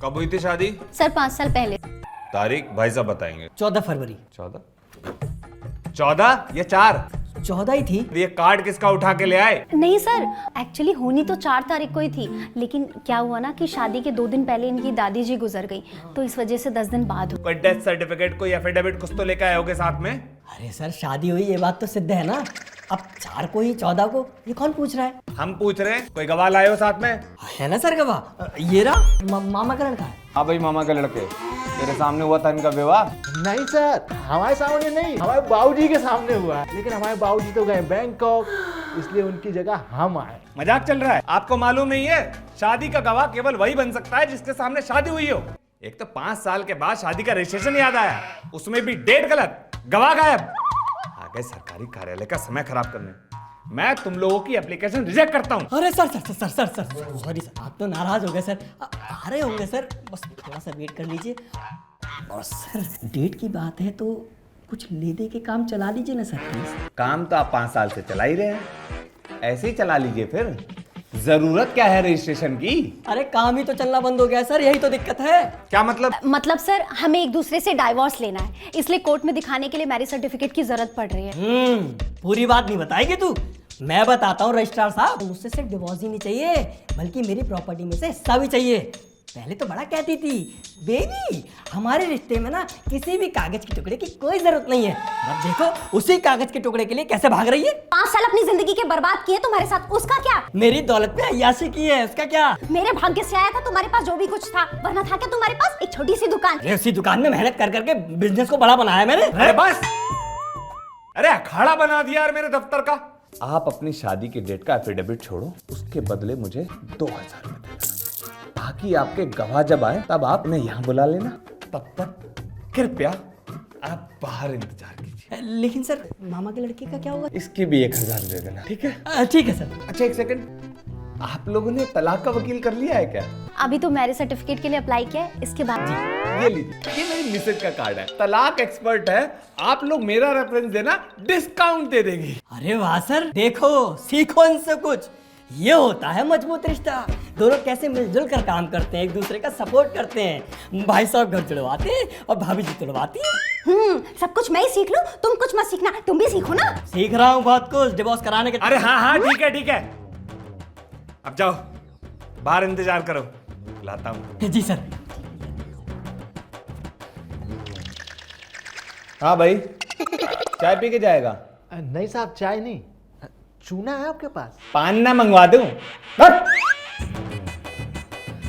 कब हुई थी शादी? सर 5 साल पहले। तारीख भाई साहब बताएंगे। 14 फरवरी। 14 या 4? 14 ही थी। ये कार्ड किसका उठा के ले आए? नहीं सर, एक्चुअली होनी तो 4 तारीख को ही थी, लेकिन क्या हुआ ना कि शादी के 2 दिन पहले इनकी दादी जी गुजर गई, तो इस वजह से 10 दिन बाद हुआ। कोई डेथ सर्टिफिकेट, कोई एफिडेविट कुछ तो लेकर आए होगे साथ में? अरे सर शादी हुई ये बात तो सिद्ध है ना। अब 4 को ही 14 को ये कौन पूछ रहा है? हम पूछ रहे हैं, कोई गवाह लाए हो साथ में? है ना सर गवाह, ये रहा मामा का लड़का है। हाँ भाई, मामा के लड़के। तेरे सामने हुआ था इनका विवाह? नहीं सर, हमारे सामने नहीं, हमारे बाबूजी के सामने हुआ है। लेकिन हमारे बाबूजी तो गए बैंकॉक, इसलिए उनकी जगह हम आए। मजाक चल रहा है? आपको मालूम नहीं है, शादी का गवाह केवल वही बन सकता है जिसके सामने शादी हुई हो। एक तो 5 साल के बाद शादी का रजिस्ट्रेशन याद आया, उसमें भी डेट गलत, गवाह गायब। आ गए सरकारी कार्यालय का समय खराब करने। मैं तुम लोगों की एप्लीकेशन रिजेक्ट करता हूँ। अरे sir sir sir sir sir sorry sir, आप तो नाराज हो गए सर। आ रहे होंगे सर, बस थोड़ा सा वेट कर लीजिए। और सर डेट की बात है तो कुछ ले दे के काम चला लीजिए ना सर प्लीज। काम तो आप 5 साल से चला ही रहे हैं, ऐसे ही चला लीजिए फिर। जरूरत क्या है रजिस्ट्रेशन की? अरे काम ही तो चलना बंद हो गया सर, यही तो दिक्कत है। क्या मतलब? मतलब सर हमें एक दूसरे से डाइवोर्स लेना है, इसलिए कोर्ट में दिखाने के लिए मैरिज सर्टिफिकेट की जरूरत पड़ रही है। पूरी बात नहीं बताएगी तू? मैं बताता हूँ रजिस्ट्रार साहब, मुझसे सिर्फ डिवोर्स ही नहीं चाहिए, बल्कि मेरी प्रॉपर्टी में से हिस्सा भी चाहिए। पहले तो बड़ा कहती थी बेबी हमारे रिश्ते में ना किसी भी कागज के टुकड़े की कोई जरूरत नहीं है। अब देखो उसी कागज के टुकड़े के लिए कैसे भाग रही है। 5 साल अपनी जिंदगी के बर्बाद किए तुम्हारे साथ, उसका क्या? मेरी दौलत पे अय्याशी की है, उसका क्या? मेरे भाग्य से आया था तुम्हारे पास जो भी कुछ था, वरना था क्या तुम्हारे पास एक छोटी सी दुकान? अरे उसी दुकान में मेहनत कर करके बिजनेस को बड़ा बनाया मैंने। अरे बस, अरे अखाड़ा बना दिया यार मेरे दफ्तर का। आप अपनी शादी की डेट का एफिडेविट छोड़ो, उसके बदले मुझे 2000 रुपए देना। बाकी आपके गवाह जब आए तब आप उन्हें यहाँ बुला लेना। तब तक कृपया आप बाहर इंतजार कीजिए। लेकिन सर मामा के लड़के का क्या होगा? इसकी भी 1000 दे देना, ठीक है? ठीक है सर। अच्छा एक सेकंड, आप लोगों ने तलाक का वकील कर लिया है क्या? अभी तो मैरिज सर्टिफिकेट के लिए अप्लाई किया है, इसके बाद। ये लीजिए, ये मेरी मिसेज का कार्ड है, तलाक एक्सपर्ट है। आप लोग मेरा रेफरेंस देना, डिस्काउंट दे देंगी। अरे वाह सर, देखो सीखो इनसे कुछ। ये होता है मजबूत रिश्ता, दोनों कैसे मिलजुल कर काम करते हैं, एक दूसरे का सपोर्ट करते हैं। भाई साहब घर जुड़वाते हैं और भाभी जी तुड़वाती है। सब कुछ मैं ही सीख लूं, तुम कुछ मत सीखना, तुम भी सीखो ना। सीख रहा हूँ बहुत कुछ डिवोर्स कराने के। अरे हाँ हाँ ठीक है ठीक है, अब जाओ बाहर इंतजार करो, लाता हूँ। जी सर। हाँ भाई, चाय पी के जाएगा? नहीं साहब, चाय नहीं, चूना है आपके पास? पान ना मंगवा दूं?